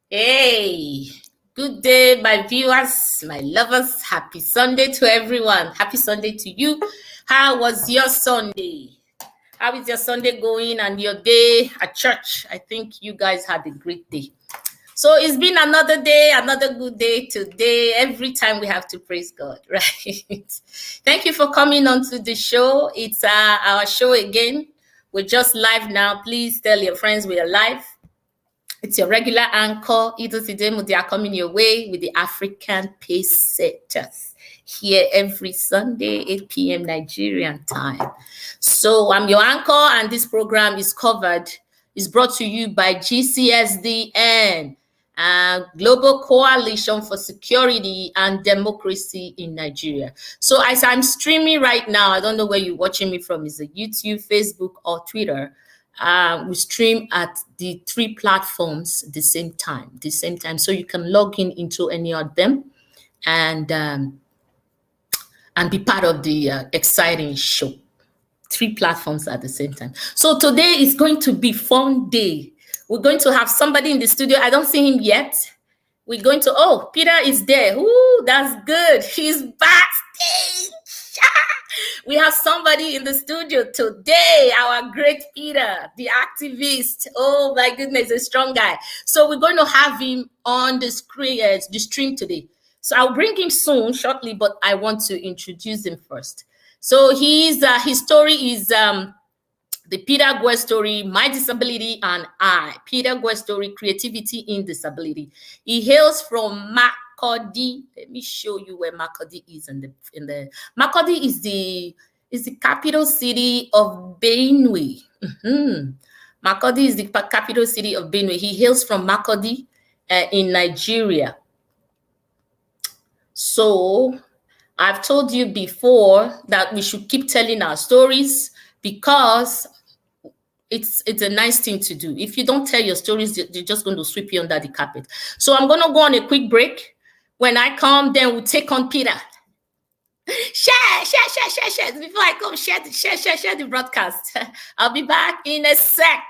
Hey, good day, my viewers, my lovers. Happy Sunday to everyone. Happy Sunday to you. How was your Sunday? How is your Sunday going and your day at church? I think you guys had a great day. So it's been another day, another good day today. Every time we have to praise God, right? Thank you for coming on to the show. It's our show again. We're just live now. Please tell your friends we are live. It's your regular anchor, Idris Idemu. They are coming your way with the African pace setters here every Sunday, 8 p.m. Nigerian time. So I'm your anchor, and this program is brought to you by GCSDN, Global Coalition for Security and Democracy in Nigeria. So as I'm streaming right now, I don't know where you're watching me from. Is it YouTube, Facebook, or Twitter? We stream at the three platforms the same time. So you can log in into any of them and be part of the exciting show. Three platforms at the same time. So today is going to be fun day. We're going to have somebody in the studio. I don't see him yet. We're going to, Peter is there. Ooh, that's good. He's backstage. We have somebody in the studio today, our great Peter, the activist. Oh my goodness, a strong guy. So we're going to have him on the stream today. So I'll bring him soon, shortly, but I want to introduce him first. So his story is the Peter Gwer story, My Disability and I. Peter Gwer story, Creativity in Disability. He hails from Makurdi. Let me show you where Makurdi is in the Makurdi is the capital city of Benue. Makurdi is the capital city of Benue. He hails from Makurdi in Nigeria. So I've told you before that we should keep telling our stories because it's a nice thing to do. If you don't tell your stories, they're just going to sweep you under the carpet. So I'm going to go on a quick break. When I come, then we'll take on Peter. Share. Before I come, share the broadcast. I'll be back in a sec.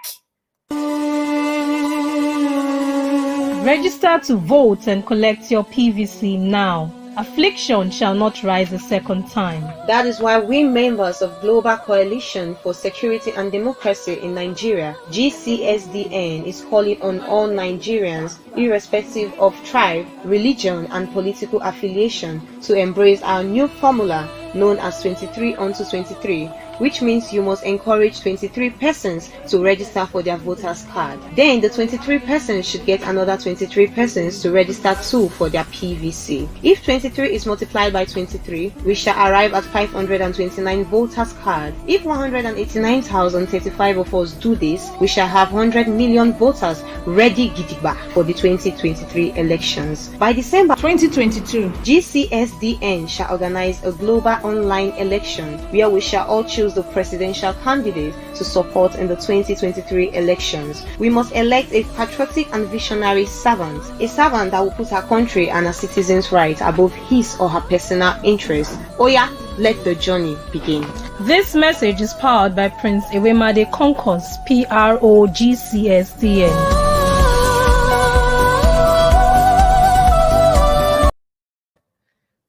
Register to vote and collect your PVC now. Affliction shall not rise a second time. That is why we members of Global Coalition for Security and Democracy in Nigeria, GCSDN, is calling on all Nigerians, irrespective of tribe, religion, and political affiliation, to embrace our new formula known as 23 unto 23, which means you must encourage 23 persons to register for their voters card. Then the 23 persons should get another 23 persons to register too for their PVC. If 23 is multiplied by 23, we shall arrive at 529 voters card. If 189,035 of us do this, we shall have 100 million voters ready gidigba for the 2023 elections. By December 2022, GCSDN shall organize a global online election where we shall all choose the presidential candidate to support in the 2023 elections. We must elect a patriotic and visionary servant, a servant that will put our country and our citizens' rights above his or her personal interests. Oya, let the journey begin. This message is powered by Prince Ewemade Concourse, PROGCSDN.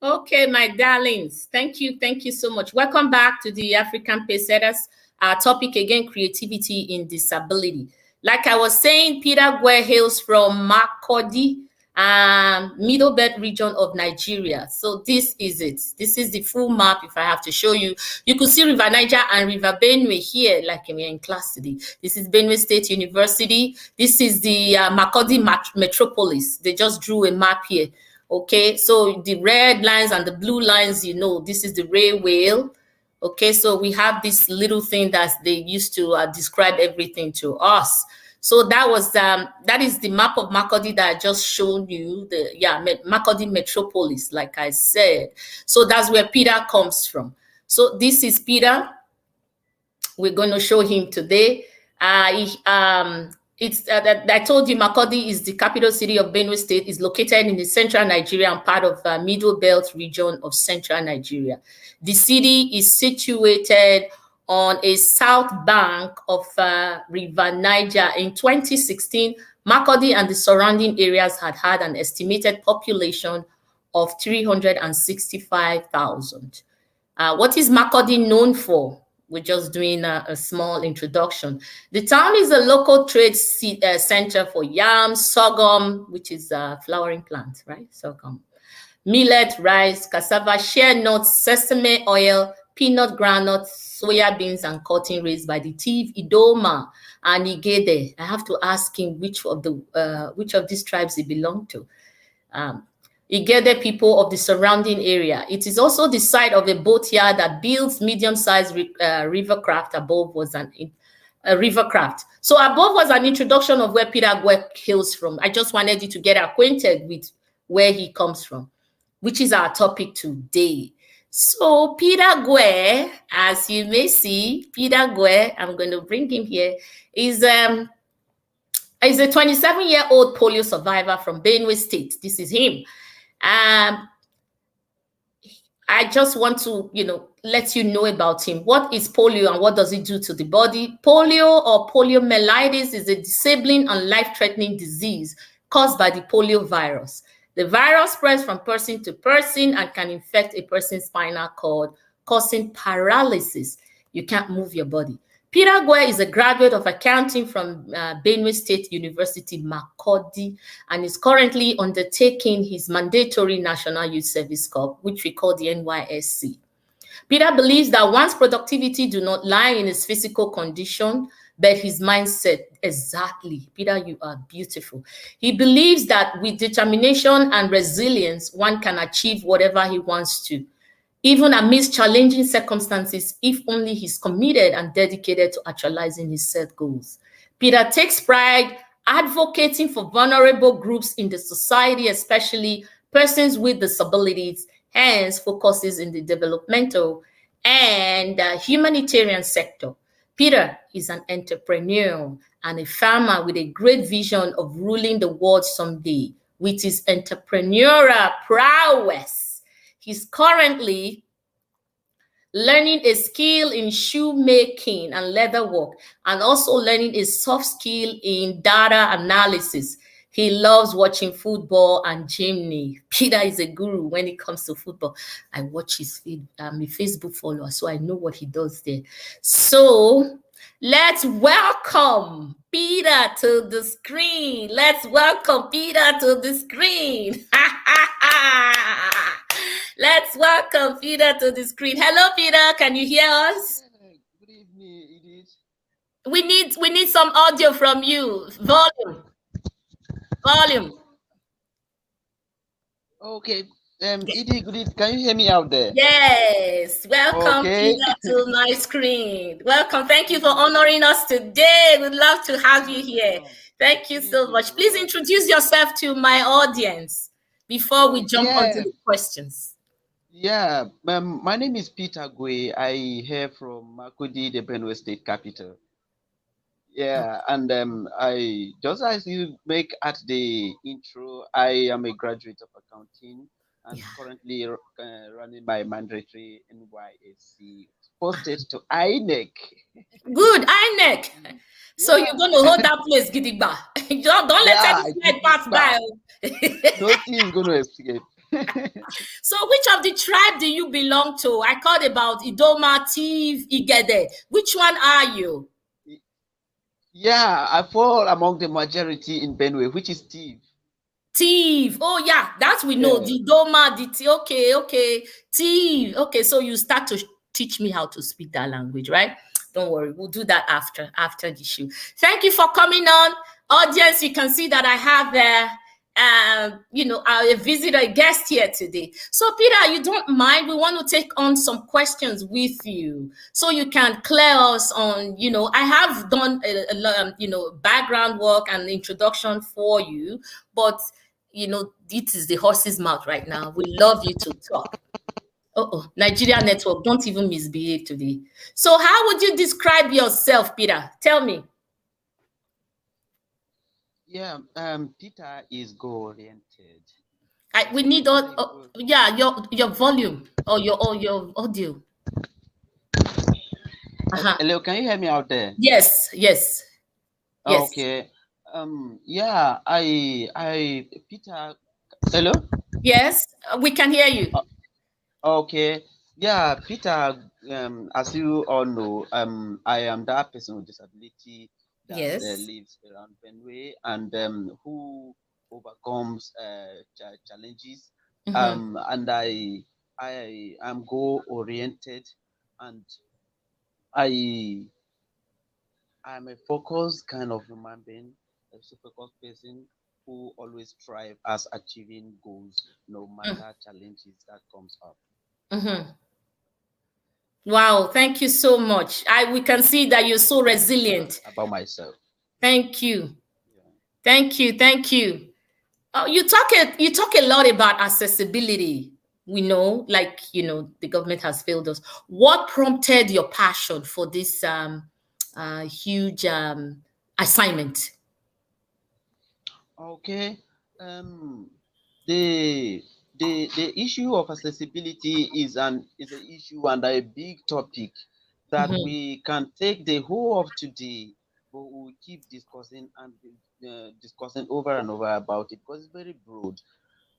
Okay, my darlings, thank you so much. Welcome back to the African Pacesetters. Our topic again, creativity in disability. Like I was saying, Peter Gwer hails from Makurdi, Middle Belt region of Nigeria. So this is it. This is the full map. If I have to show you, you could see River Niger and River Benue here, like we're in class today. This is Benue State University. This is the Makurdi metropolis. They just drew a map here. Okay, so the red lines and the blue lines, this is the railway. Okay, so we have this little thing that they used to describe everything to us. So that is the map of Makurdi that I just showed you. Makurdi metropolis, like I said. So that's where Peter comes from. So this is Peter. We're going to show him today. I told you Makurdi is the capital city of Benue State. Is located in the central Nigeria and part of Middle Belt region of central Nigeria. The city is situated on a south bank of River Niger. In 2016, Makurdi and the surrounding areas had an estimated population of 365,000. What is Makurdi known for? We're just doing a small introduction. The town is a local trade center for yam, sorghum, which is a flowering plant, right? Sorghum. Millet, rice, cassava, shea nuts, sesame oil, peanut granules, soya beans, and cotton raised by the Tiv, Idoma, and Igede. I have to ask him which of these tribes he belonged to. Igede people of the surrounding area. It is also the site of a boat yard that builds medium-sized rivercraft. Above was a rivercraft. So above was an introduction of where Peter Gwer hails from. I just wanted you to get acquainted with where he comes from, which is our topic today. So Peter Gwer, as you may see, Peter Gwer, I'm going to bring him here, is a 27-year-old polio survivor from Benue State. This is him. I just want to, let you know about him. What is polio and what does it do to the body? Polio or poliomyelitis is a disabling and life-threatening disease caused by the polio virus. The virus spreads from person to person and can infect a person's spinal cord, causing paralysis. You can't move your body. Peter Gwer is a graduate of accounting from Benue State University, Makurdi, and is currently undertaking his mandatory National Youth Service Corps, which we call the NYSC. Peter believes that one's productivity do not lie in his physical condition, but his mindset. Exactly. Peter, you are beautiful. He believes that with determination and resilience, one can achieve whatever he wants to, even amidst challenging circumstances, if only he's committed and dedicated to actualizing his set goals. Peter takes pride advocating for vulnerable groups in the society, especially persons with disabilities, hence focuses in the developmental and humanitarian sector. Peter is an entrepreneur and a farmer with a great vision of ruling the world someday with his entrepreneurial prowess. He's currently learning a skill in shoemaking and leatherwork, and also learning a soft skill in data analysis. He loves watching football and gymnastic. Peter is a guru when it comes to football. I watch his feed. I'm a Facebook follower, so I know what he does there. So let's welcome Peter to the screen. Let's welcome Peter to the screen. Let's welcome Peter to the screen. Hello, Peter. Can you hear us? Good evening, Edith. We need some audio from you. Volume. Okay. Edith, good evening. Can you hear me out there? Yes. Welcome, Okay. Peter, to my screen. Welcome. Thank you for honoring us today. We'd love to have you here. Thank you so much. Please introduce yourself to my audience before we jump onto the questions. Yeah. My name is Peter Gwer. I hail from Makurdi, the Benue State capital. Yeah, and I just as you make at the intro, I am a graduate of accounting and currently running my mandatory NYSC posted to INEC. Good, INEC. So you're going to hold that place, Gidigba. Don't let anything pass by. Nothing is going to escape. So which of the tribe do you belong to? I called about Idoma, Tiv, Igede. Which one are you? Yeah, I fall among the majority in Benue, which is Tiv. Tiv. Oh yeah, that we know. The Idoma, the Tiv. Okay. Tiv. Okay, so you start to teach me how to speak that language, right? Don't worry, we'll do that after the show. Thank you for coming on. Audience, you can see that I have a visitor, a guest here today. So Peter, you don't mind, we want to take on some questions with you so you can clear us on, I have done a background work and introduction for you, but this is the horse's mouth right now. We love you to talk. Nigeria network, don't even misbehave today. So how would you describe yourself, Peter? Tell me. Yeah, Peter is goal-oriented. We need your volume or your audio. Uh-huh. Hello, can you hear me out there? Yes, yes, yes, Okay. Yeah, Peter. Hello. yes. We can hear you. Okay. Yeah, Peter. As you all know, I am that person with disability that Yes. lives around Benue and who overcomes challenges. Mm-hmm. And I am goal oriented, and I I'm a focused kind of human being, a super focused person who always strive as achieving goals no matter challenges that comes up. Mm-hmm. Wow, thank you so much. We can see that you're so This is resilient. about myself. Thank you. Yeah. Thank you. Thank you. You talk a lot about accessibility. We know, like, the government has failed us. What prompted your passion for this huge assignment? Okay. Um, the the issue of accessibility is an issue and a big topic that Mhm. we can take the whole of today, but we'll keep discussing and discussing over and over about it because it's very broad.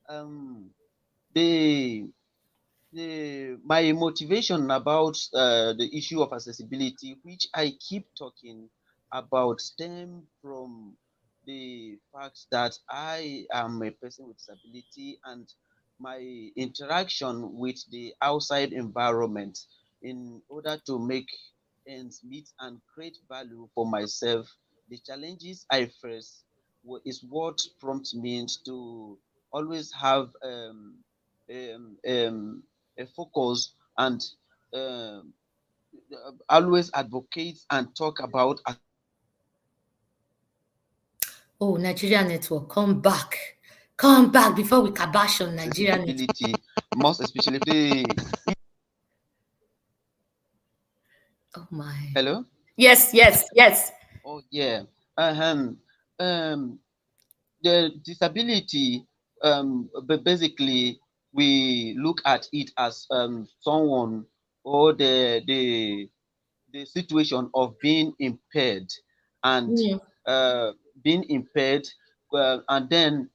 Um, the my motivation about the issue of accessibility, which I keep talking about, stem from the fact that I am a person with disability and my interaction with the outside environment in order to make ends meet and create value for myself. The challenges I face is what prompts me to always have um, um, a focus and um, always advocate and talk about Oh, Nigeria network, come back. Come back before we kabash on Nigeria network. accessibility, most especially the Oh my. hello. Yes, yes, yes. Oh yeah. Um, um, the disability, but basically we look at it as someone or the situation of being impaired and Mm, uh, being impaired and then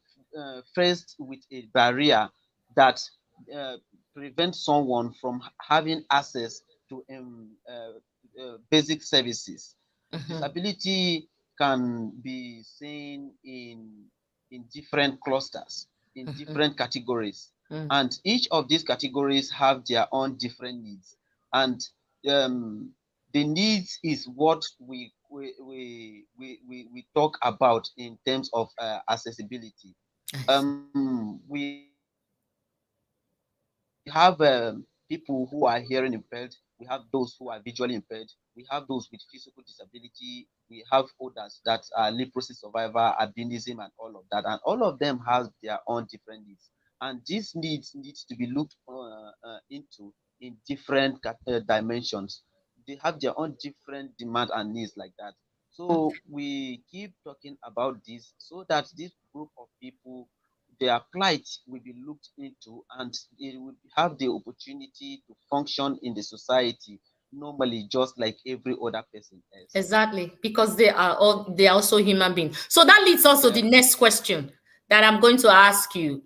faced with a barrier that uh, prevents someone from having access to basic services. mhm, Disability can be seen in different clusters, in mhm, different categories, mm. and each of these categories have their own different needs. And um, the needs is what we talk about in terms of accessibility. I see. We have people who are hearing impaired, we have those who are visually impaired, we have those with physical disability, we have others that are leprosy survivor, albinism, and all of that. And all of them have their own different needs. And these needs to be looked into in different dimensions. They have their own different demand and needs like that. So we keep talking about this so that this group of people, their plight will be looked into and they will have the opportunity to function in the society normally just like every other person else. Exactly, because they are also human beings. So that leads us to Yeah. the next question that I'm going to ask you.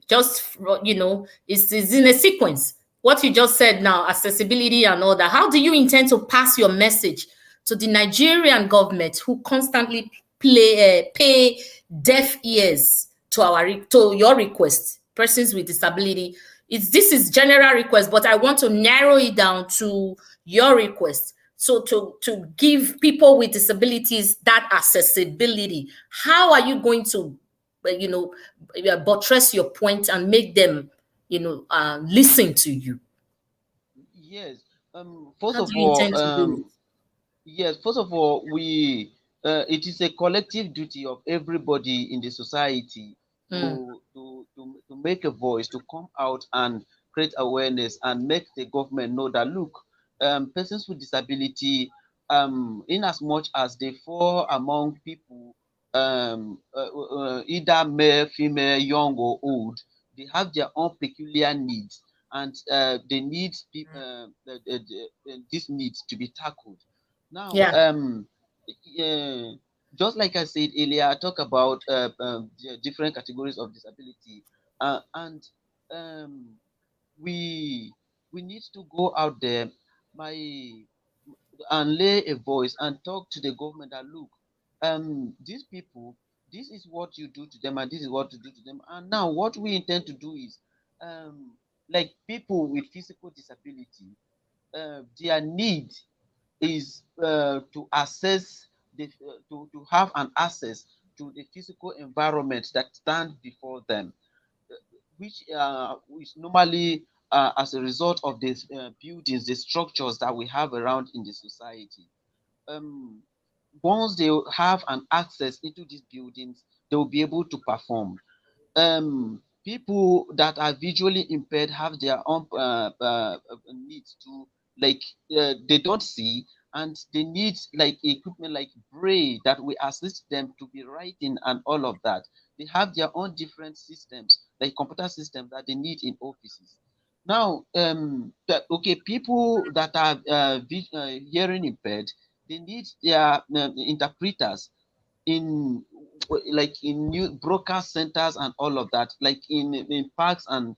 Is in a sequence. What you just said now, accessibility and all that. How do you intend to pass your message to the Nigerian government who constantly pay deaf ears to to your request, persons with disability? This is general request, but I want to narrow it down to your request. So to give people with disabilities that accessibility, how are you going to, you know, buttress your point and make them, listen to you? Yes. How do you intend to do it? Yes, first of all, it is a collective duty of everybody in the society Hmm. to make a voice, to come out and create awareness and make the government know that look, persons with disability, in as much as they fall among people, either male, female, young or old, they have their own peculiar needs, and they need this needs to be tackled. Now, Yeah. uh, just like I said earlier, I talk about the different categories of disability, and um, we we need to go out there by and lay a voice and talk to the government that look, these people, this is what you do to them and this is what to do to them. And now what we intend to do is, um, like people with physical disability, their need is to access to have an access to the physical environment that stand before them, which is normally as a result of these buildings, the structures that we have around in the society. Um, Once they have an access into these buildings, they will be able to perform. People that are visually impaired have their own needs to, like, they don't see, and they need like equipment like braille that will assist them to be writing and all of that. They have their own different systems, like computer systems that they need in offices. Now, okay, people that are hearing impaired, they need their interpreters in, like in new broadcast centers and all of that, like in parks and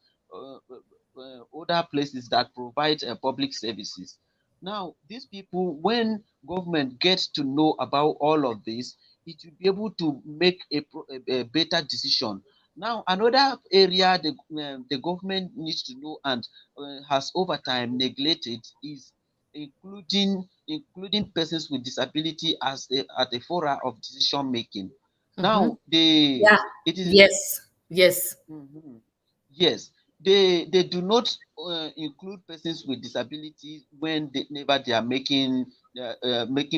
other places that provide public services. Now, these people, when government gets to know about all of this, it will be able to make a better decision. Now, another area the government needs to know and has over time neglected is including persons with disability as at the fora of decision making. Mm-hmm. Now, they Yeah. it is Yes. Yes. Mhm. Yes, they do not include persons with disabilities when they are making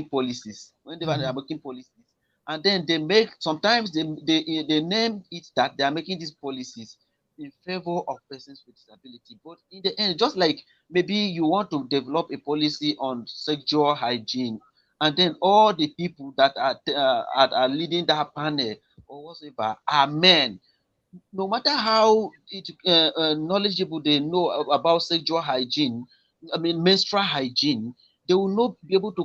policies. Whenever they are Mm-hmm. making policies, and then they make, sometimes they name it that they are making these policies in favor of persons with disability. But in the end, just like maybe you want to develop a policy on sexual hygiene, and then all the people that are leading that panel or whatever are men, no matter how knowledgeable they know about sexual hygiene, I mean menstrual hygiene, they will not be able to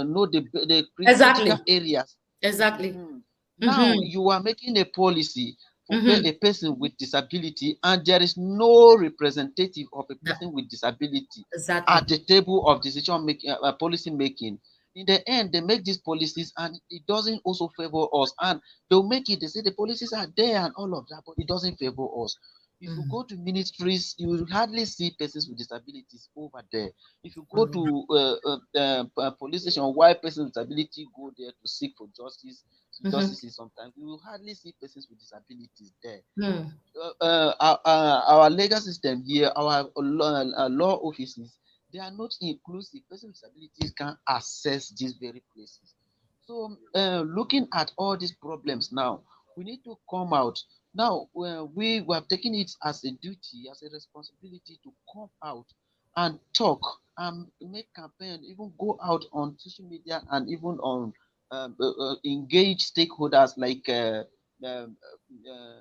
know the critical Exactly. areas. Exactly. Mhm. Now Mm-hmm. you are making a policy for Mm-hmm. a person with disability, and there is no representative of a Yeah. person with disability Exactly. at the table of decision making, policy making. In the end, they make these policies, and it doesn't also favor us. And they'll make it, they say the policies are there and all of that, but it doesn't favor us. If you Mm-hmm. go to ministries, you will hardly see persons with disabilities over there. If you go Mm-hmm. to police station, why persons with disability go there to seek for Mm-hmm. justices sometimes, you will hardly see persons with disabilities there. Mm-hmm. Our legal system here, our law offices, they are not inclusive. Persons with disabilities can access these very places. So, looking at all these problems now, we need to come out. Now, we have taken it as a duty, as a responsibility to come out and talk and make campaign, even go out on social media and even on engage stakeholders like um, uh,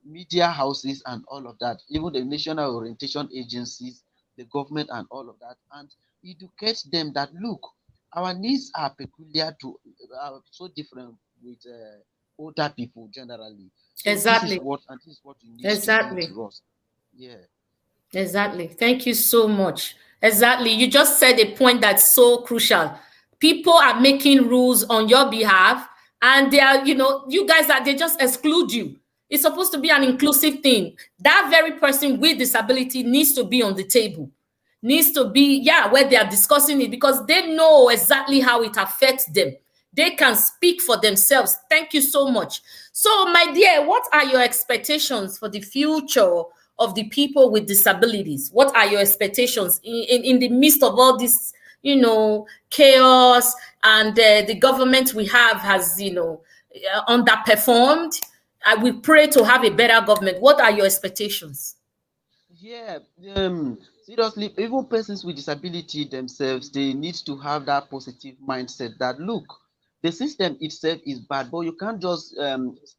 media houses and all of that, even the national orientation agencies, the government and all of that, and educate them that look, our needs are peculiar to, are so different with older people generally. So this is Exactly. what, and this is what you need to do Exactly. to us. Yeah. Exactly. Thank you so much. Exactly. You just said a point that's so crucial. People are making rules on your behalf, and they are, you guys they just exclude you. It's supposed to be an inclusive thing. That very person with disability needs to be on the table, needs to be, yeah, where they are discussing it because they know exactly how it affects them. They can speak for themselves. Thank you so much. So, my dear, what are your expectations for the future of the people with disabilities? What are your expectations in the midst of all this, chaos, and the government we have has, underperformed? We pray to have a better government. What are your expectations? Yeah, seriously, even persons with disability themselves, they need to have that positive mindset that look, the system itself is bad, but you can't just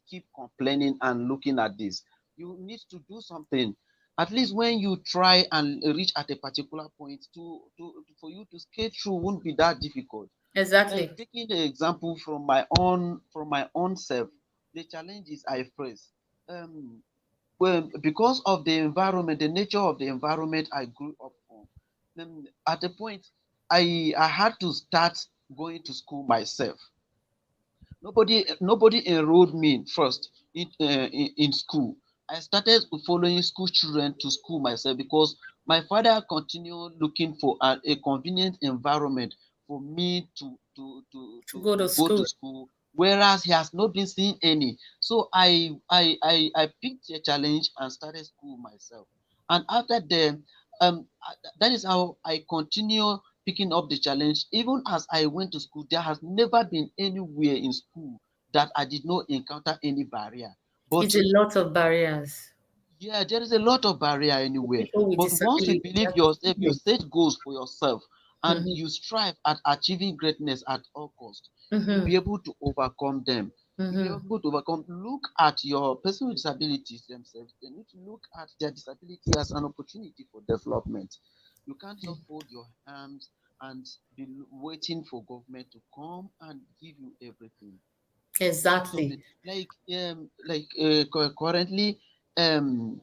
keep complaining and looking at this. You need to do something. At least when you try and reach at a particular point, for you to skate through won't be that difficult. Like Exactly. taking the example from my own self, the challenges I face. Well, because of the environment, the nature of the environment I grew up on, at a point I had to start going to school myself. Nobody enrolled me first in school. I started following school children to school myself because my father continued looking for a convenient environment for me To go to to go to school. school, whereas he has not been seeing any. So I picked a challenge and started school myself. And after then, that is how I continue picking up the challenge. Even as I went to school, there has never been anywhere in school that I did not encounter any barrier. But It's a lot of barriers. yeah, there is a lot of barrier anywhere. People with But once you disability. believe yourself, you set goals for yourself, and Mm-hmm. you strive at achieving greatness at all costs, you'll Mm-hmm. be able to overcome them. You'll be Mm-hmm. able to overcome. Look at your person with disabilities themselves. They need to look at their disability as an opportunity for development. You can't just fold your arms and be waiting for government to come and give you everything. Most of Exactly. it, currently, um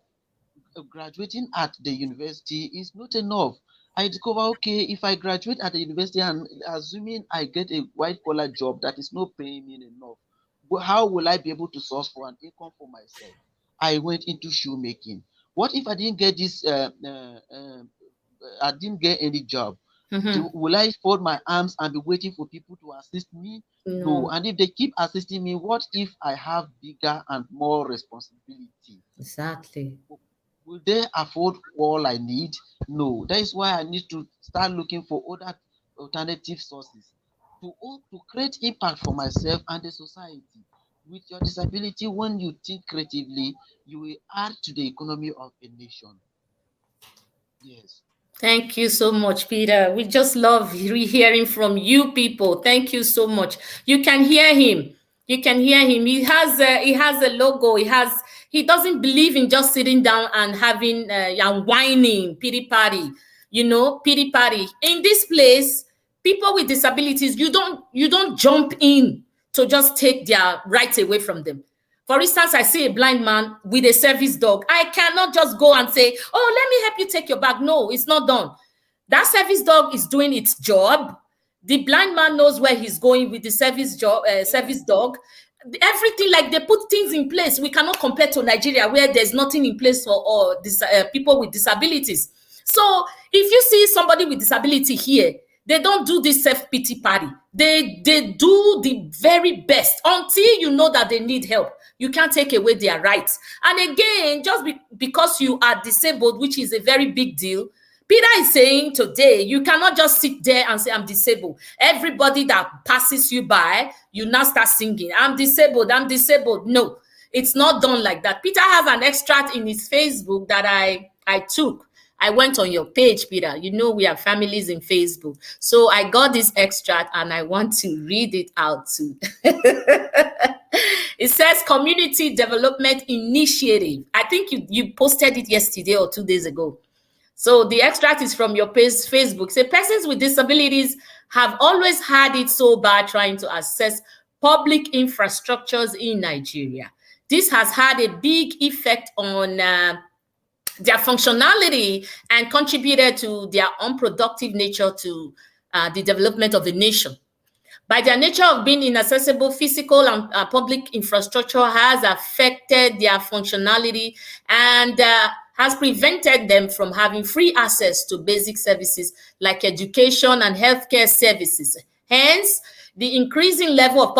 graduating at the university is not enough. I discover, okay, if I graduate at the university and assuming I get a white collar job that is not paying me enough, how will I be able to source for an income for myself? I went into shoemaking. What if I didn't get this? I didn't get any job. Mm-hmm. Will I fold my arms and be waiting for people to assist me? No. No, And if they keep assisting me, what if I have bigger and more responsibility? exactly. Will they afford all I need? No. That is why I need to start looking for other alternative sources to create impact for myself and the society. With your disability, when you think creatively, you will add to the economy of a nation. Yes. Thank you so much, Peter. We just love hearing from you people. Thank you so much. You can hear him. You can hear him. He has a logo. He doesn't believe in just sitting down and having and whining pity party. You know, pity party. In this place, people with disabilities, you don't jump in to just take their rights away from them. For instance, I see a blind man with a service dog. I cannot just go and say, "Oh, let me help you take your bag." No, it's not done. That service dog is doing its job. The blind man knows where he's going with the Yeah. service dog. Everything, like, they put things in place. We cannot compare to Nigeria, where there's nothing in place for all people with disabilities. So if you see somebody with disability here, they don't do this self pity party. They do the very best until you know that they need help. You can't take away their rights. And again, because you are disabled, which is a very big deal, Peter is saying today, you cannot just sit there and say, "I'm disabled." Everybody that passes you by, you now start singing, "I'm disabled, I'm disabled." No, it's not done like that. Peter has an extract in his Facebook that I took. I went on your page, Peter. You know we have families in Facebook. So I got this extract and I want to read it out too. It says Community Development Initiative. I think you posted it yesterday or 2 days ago. So the extract is from your page, Facebook. Say persons with disabilities have always had it so bad trying to access public infrastructures in Nigeria. This has had a big effect on their functionality and contributed to their unproductive nature to the development of the nation. By their nature of being inaccessible, physical and public infrastructure has affected their functionality and has prevented them from having free access to basic services like education and healthcare services. Hence, the increasing level of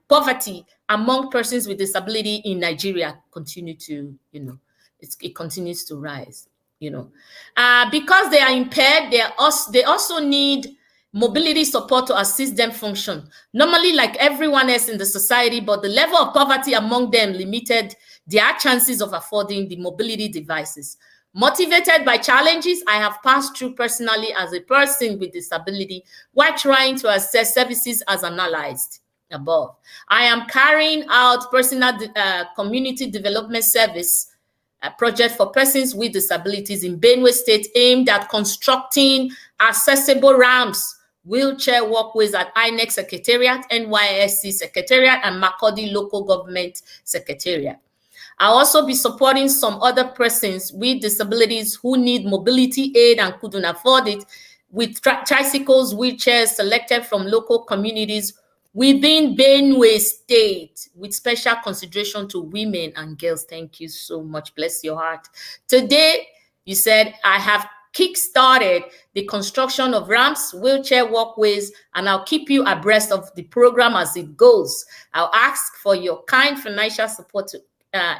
poverty among persons with disability in Nigeria continue to, it continues to rise. Because they are impaired, they also need mobility support to assist them function, normally like everyone else in the society, but the level of poverty among them limited their chances of affording the mobility devices. Motivated by challenges I have passed through personally as a person with disability while trying to access services as analyzed above, I am carrying out personal community development service a project for persons with disabilities in Benue State aimed at constructing accessible ramps, wheelchair walkways at INEC Secretariat, NYSC Secretariat, and Makurdi Local Government Secretariat. I'll also be supporting some other persons with disabilities who need mobility aid and couldn't afford it with tricycles, wheelchairs selected from local communities within Benue State with special consideration to women and girls. Thank you so much. Bless your heart. Today, you said, I have kick-started the construction of ramps, wheelchair walkways, and I'll keep you abreast of the program as it goes. I'll ask for your kind financial support to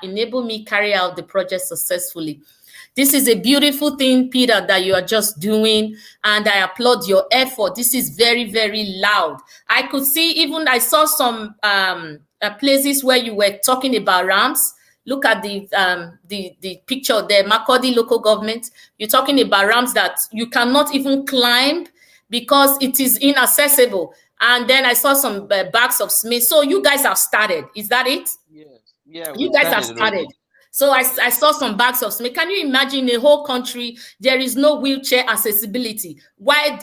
enable me carry out the project successfully. This is a beautiful thing, Peter, that you are just doing, and I applaud your effort. This is very, very loud. I could see, even I saw some places where you were talking about ramps. Look at the picture there, Makurdi local government. You're talking about ramps that you cannot even climb because it is inaccessible. And then I saw some bags of cement. So you guys have started. Is that it? Yes. Yeah. You guys have started. So I saw some bags of cement. Can you imagine a whole country, there is no wheelchair accessibility? Why,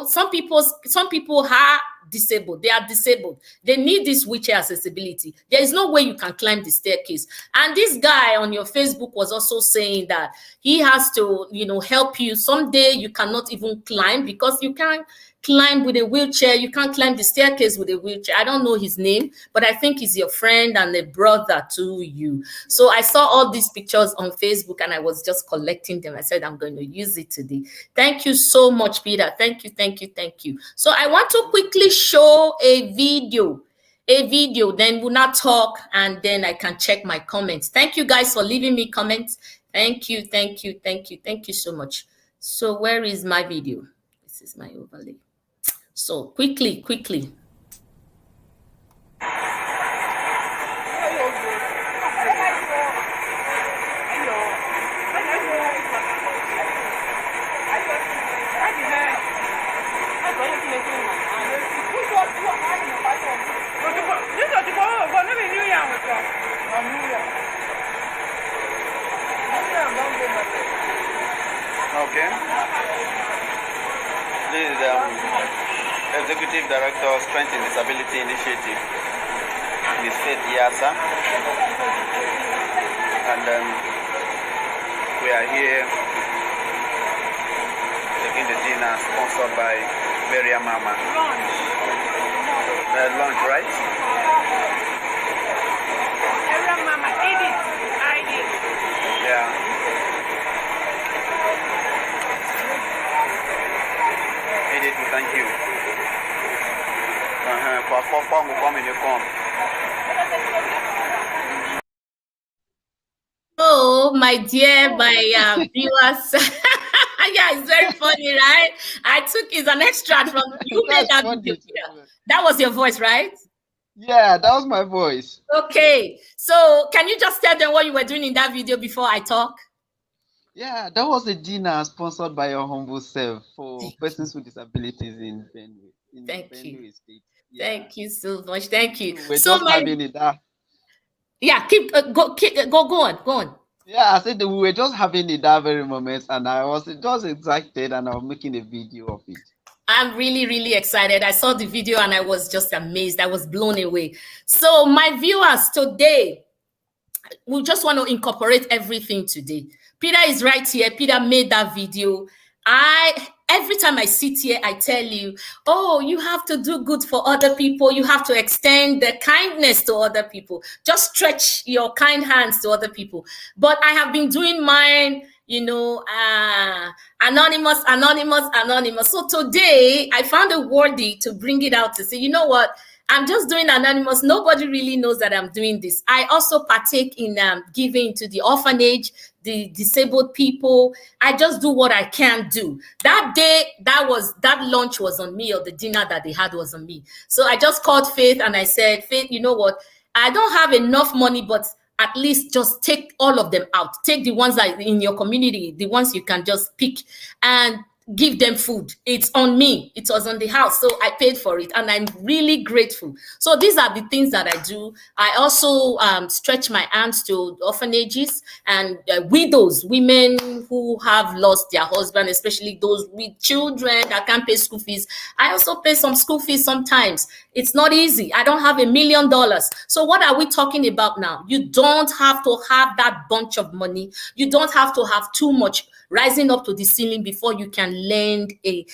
some people are disabled. They are disabled. They need this wheelchair accessibility. There is no way you can climb the staircase. And this guy on your Facebook was also saying that he has to, help you. Someday you cannot even climb because you can't climb with a wheelchair. You can't climb the staircase with a wheelchair. I don't know his name, but I think he's your friend and a brother to you. So I saw all these pictures on Facebook and I was just collecting them. I said, I'm going to use it today. Thank you so much, Peter. Thank you, thank you, thank you. So I want to quickly show a video, then we'll not talk and then I can check my comments. Thank you guys for leaving me comments. Thank you, thank you, thank you, thank you so much. So where is my video? This is my overlay. So quickly. Okay. This is Executive Director of Strength and Disability Initiative, Ms. Faith Yasa. And we are here taking the dinner sponsored by Maria Mama. Lunch, right? Maria Mama, I did. Yeah. Thank you. Oh, my dear, my viewers. Yeah, it's very funny, right? I took it's an extract from you made that video. That was your voice, right? Yeah, that was my voice. Okay, so can you just tell them what you were doing in that video before I talk? Yeah, that was a dinner sponsored by your humble self for persons with disabilities in Benue. Thank you. State. Yeah. Thank you so much. Thank you. We're just having it. Yeah, go on. Yeah, I said that we were just having it that very moment, and I was just excited, and I was making a video of it. I'm really, really excited. I saw the video and I was just amazed. I was blown away. So my viewers, today, we just want to incorporate everything today. Peter is right here. Peter made that video. Every time I sit here, I tell you, oh, you have to do good for other people. You have to extend the kindness to other people. Just stretch your kind hands to other people. But I have been doing mine, anonymous. So today I found it worthy to bring it out to say, you know what? I'm just doing anonymous. Nobody really knows that I'm doing this. I also partake in giving to the orphanage, the disabled people. I just do what I can do. That day, that lunch was on me, or the dinner that they had was on me. So I just called Faith and I said, Faith, you know what? I don't have enough money, but at least just take all of them out. Take the ones that in your community, the ones you can just pick. And give them food. It's on me. It was on the house, so I paid for it, and I'm really grateful. So these are the things that I do. I also stretch my hands to orphanages and widows, women who have lost their husband, especially those with children that can't pay school fees. I also pay some school fees sometimes. It's not easy. I don't have $1 million. So what are we talking about now? You don't have to have that bunch of money. You don't have to have too much rising up to the ceiling before you can lend a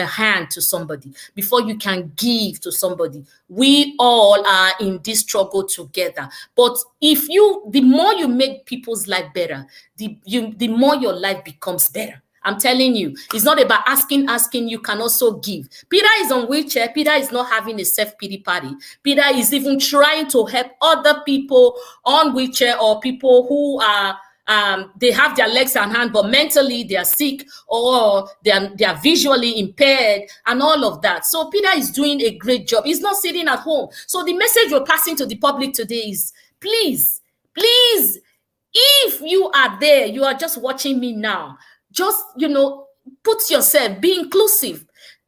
hand to somebody, before you can give to somebody. We all are in this struggle together. But the more you make people's life better, the more your life becomes better. I'm telling you, it's not about asking. You can also give. Peter is on wheelchair. Peter is not having a self-pity party. Peter is even trying to help other people on wheelchair, or people who are they have their legs and hands, but mentally they are sick, or they are visually impaired, and all of that. So Peter is doing a great job. He's not sitting at home. So the message we're passing to the public today is, please, if you are there, you are just watching me now, just, put yourself, be inclusive.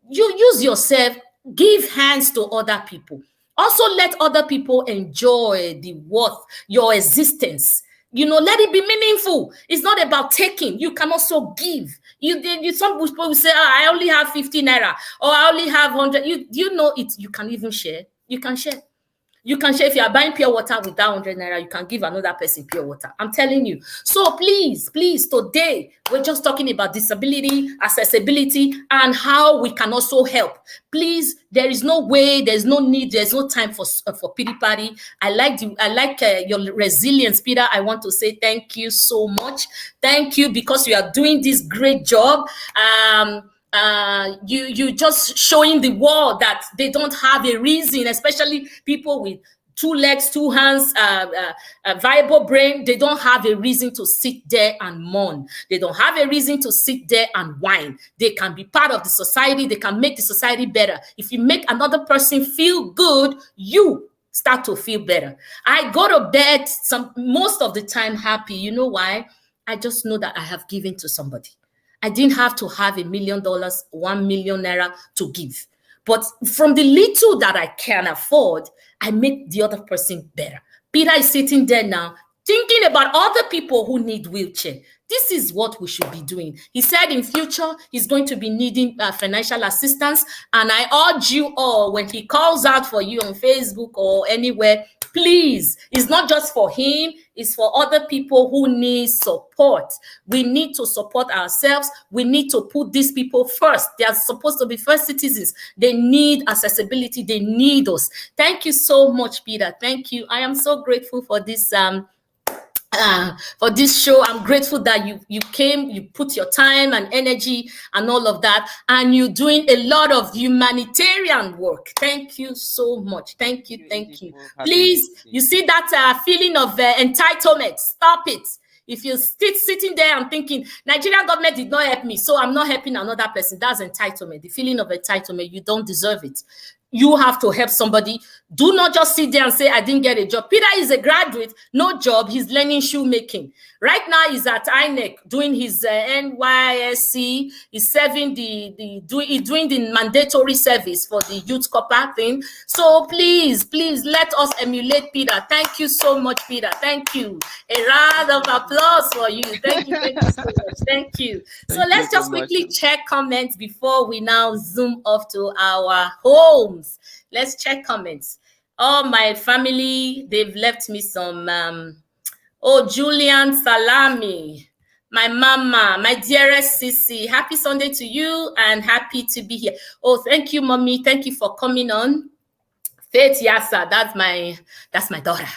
You use yourself, give hands to other people. Also, let other people enjoy the worth, your existence. Let it be meaningful. It's not about taking. You can also give. Some people will say, I only have 50 naira, or I only have 100. You can even share. You can share. You can share. If you are buying pure water with that 100 naira, you can give another person pure water. I'm telling you. So please, today, we're just talking about disability, accessibility, and how we can also help. Please, there is no way, there's no need, there's no time for pity party. I like your resilience, Peter. I want to say thank you so much. Thank you, because you are doing this great job. You just showing the world that they don't have a reason, especially people with 2 legs, 2 hands, a viable brain. They don't have a reason to sit there and mourn. They don't have a reason to sit there and whine. They can be part of the society. They can make the society better. If you make another person feel good, you start to feel better. I go to bed most of the time happy. You know why? I just know that I have given to somebody. I didn't have to have $1 million, 1 million naira to give. But from the little that I can afford, I make the other person better. Peter is sitting there now, thinking about other people who need wheelchair. This is what we should be doing. He said in future, he's going to be needing financial assistance. And I urge you all, when he calls out for you on Facebook or anywhere, please, it's not just for him, it's for other people who need support. We need to support ourselves. We need to put these people first. They are supposed to be first citizens. They need accessibility. They need us. Thank you so much, Peter. Thank you. I am so grateful for this show. I'm grateful that you came, you put your time and energy and all of that, and you're doing a lot of humanitarian work. Thank you so much. Thank you. Please, you see that feeling of entitlement, stop it. If you're still sitting there and thinking, Nigerian government did not help me, so I'm not helping another person, that's entitlement. The feeling of entitlement, you don't deserve it. You have to help somebody. Do not just sit there and say, I didn't get a job. Peter is a graduate, no job. He's learning shoemaking. Right now, he's at INEC doing his NYSC. He's serving he's doing the mandatory service for the youth corps thing. So please, let us emulate Peter. Thank you so much, Peter. Thank you. A round of applause for you. Thank you so much. Thank you. So let's just quickly check comments before we now zoom off to our home. Let's check comments. Oh, my family, they've left me some Julian Salami, my mama, my dearest Sissy, happy Sunday to you and happy to be here. Oh, thank you, mommy. Thank you for coming on. Faith Yasa, that's my daughter.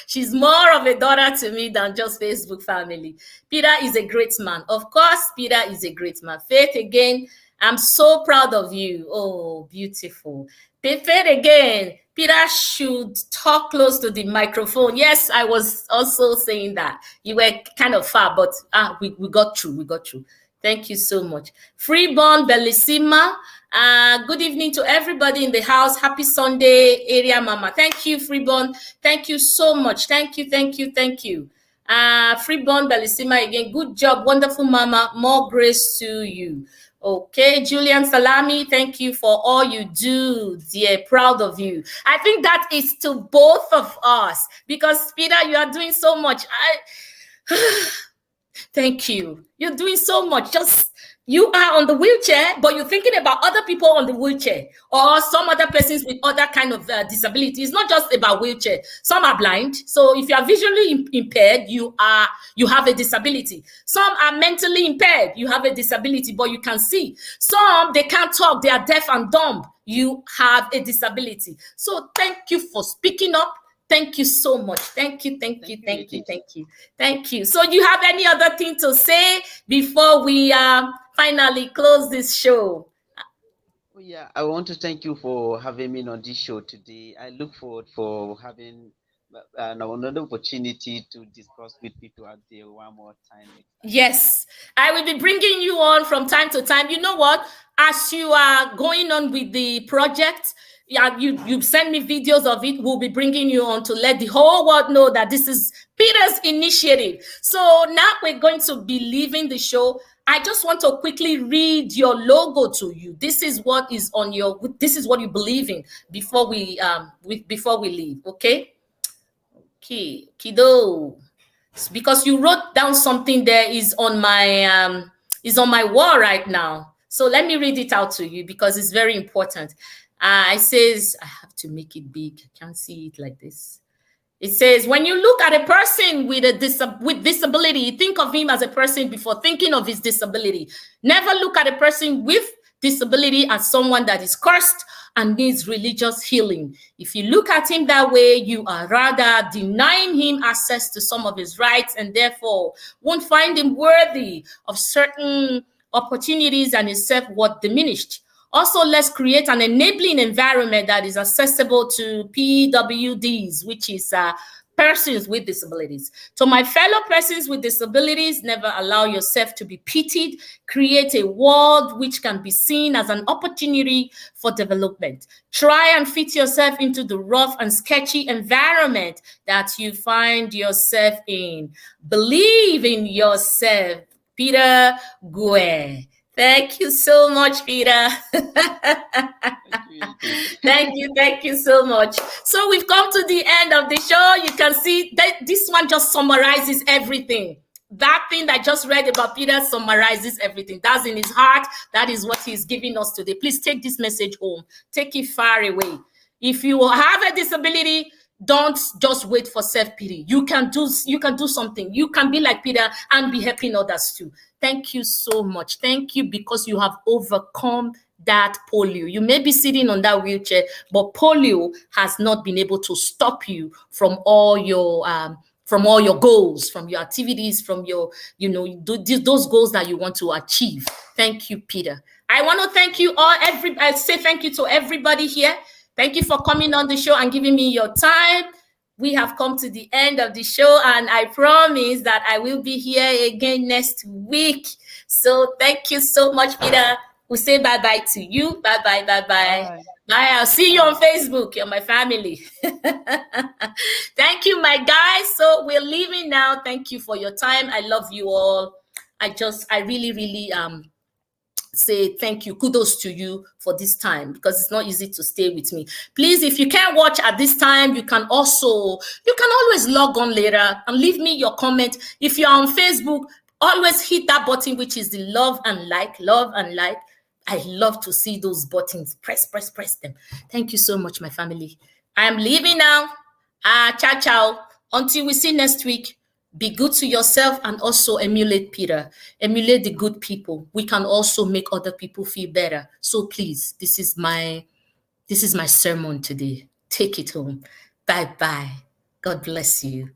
She's more of a daughter to me than just Facebook family. Peter is a great man. Of course, Peter is a great man. Faith, again, I'm so proud of you. Oh, beautiful. Faith, again, Peter should talk close to the microphone. Yes, I was also saying that. You were kind of far, but we got through. Thank you so much. Freeborn Bellissima. Good evening to everybody in the house. Happy Sunday, area mama. Thank you, Freeborn. Thank you so much. Thank you. Freeborn Bellissima again. Good job, wonderful mama. More grace to you. Okay, Julian Salami, thank you for all you do, dear. Proud of you. I think that is to both of us because Peter, you are doing so much. Thank you. You're doing so much. Just you are on the wheelchair, but you're thinking about other people on the wheelchair or some other persons with other kind of disability. It's not just about wheelchair. Some are blind. So if you are visually impaired, you have a disability. Some are mentally impaired. You have a disability, but you can see. Some, they can't talk. They are deaf and dumb. You have a disability. So thank you for speaking up. Thank you so much. Thank you. So you have any other thing to say before we finally close this show? Oh, yeah, I want to thank you for having me on this show today. I look forward for having another opportunity to discuss with people out there one more time. Yes, I will be bringing you on from time to time. You know what? As you are going on with the project, yeah, you send me videos of it. We'll be bringing you on to let the whole world know that this is Peter's initiative. So now we're going to be leaving the show. I just want to quickly read your logo to you. This is what is on your. This is what you believe in before we leave. Okay. Kido. Because you wrote down something there is on my wall right now. So let me read it out to you because it's very important. It says, I have to make it big. I can't see it like this. It says, when you look at a person with disability, think of him as a person before thinking of his disability. Never look at a person with disability as someone that is cursed and needs religious healing. If you look at him that way, you are rather denying him access to some of his rights and therefore won't find him worthy of certain opportunities and his self-worth diminished. Also, let's create an enabling environment that is accessible to PWDs, which is persons with disabilities. To my fellow persons with disabilities, never allow yourself to be pitied. Create a world which can be seen as an opportunity for development. Try and fit yourself into the rough and sketchy environment that you find yourself in. Believe in yourself. Peter Gwer. Thank you so much, Peter. Thank you so much. So we've come to the end of the show. You can see that this one just summarizes everything. That thing that I just read about Peter summarizes everything. That's in his heart. That is what he's giving us today. Please take this message home. Take it far away. If you have a disability, don't just wait for self-pity. You can do something. You can be like Peter and be helping others too. Thank you so much. Thank you because you have overcome that polio. You may be sitting on that wheelchair, but polio has not been able to stop you from all your goals, from your activities, from your, those goals that you want to achieve. Thank you, Peter. I want to thank you all. I say thank you to everybody here. Thank you for coming on the show and giving me your time. We have come to the end of the show, and I promise that I will be here again next week. So thank you so much, Peter. We'll say bye-bye to you. Bye-bye, bye-bye. Bye. I'll see you on Facebook. You're my family. Thank you, my guys. So we're leaving now. Thank you for your time. I love you all. I really, really say thank you, kudos to you for this time, because it's not easy to stay with me. Please, if you can't watch at this time, you can always log on later and leave me your comment. If you're on Facebook, always hit that button, which is the love and like. I love to see those buttons. Press them. Thank you so much, my family. I'm leaving now. Ciao. Until we see next week. Be good to yourself and also emulate Peter. Emulate the good people. We can also make other people feel better. So please, this is my sermon today. Take it home. Bye-bye. God bless you.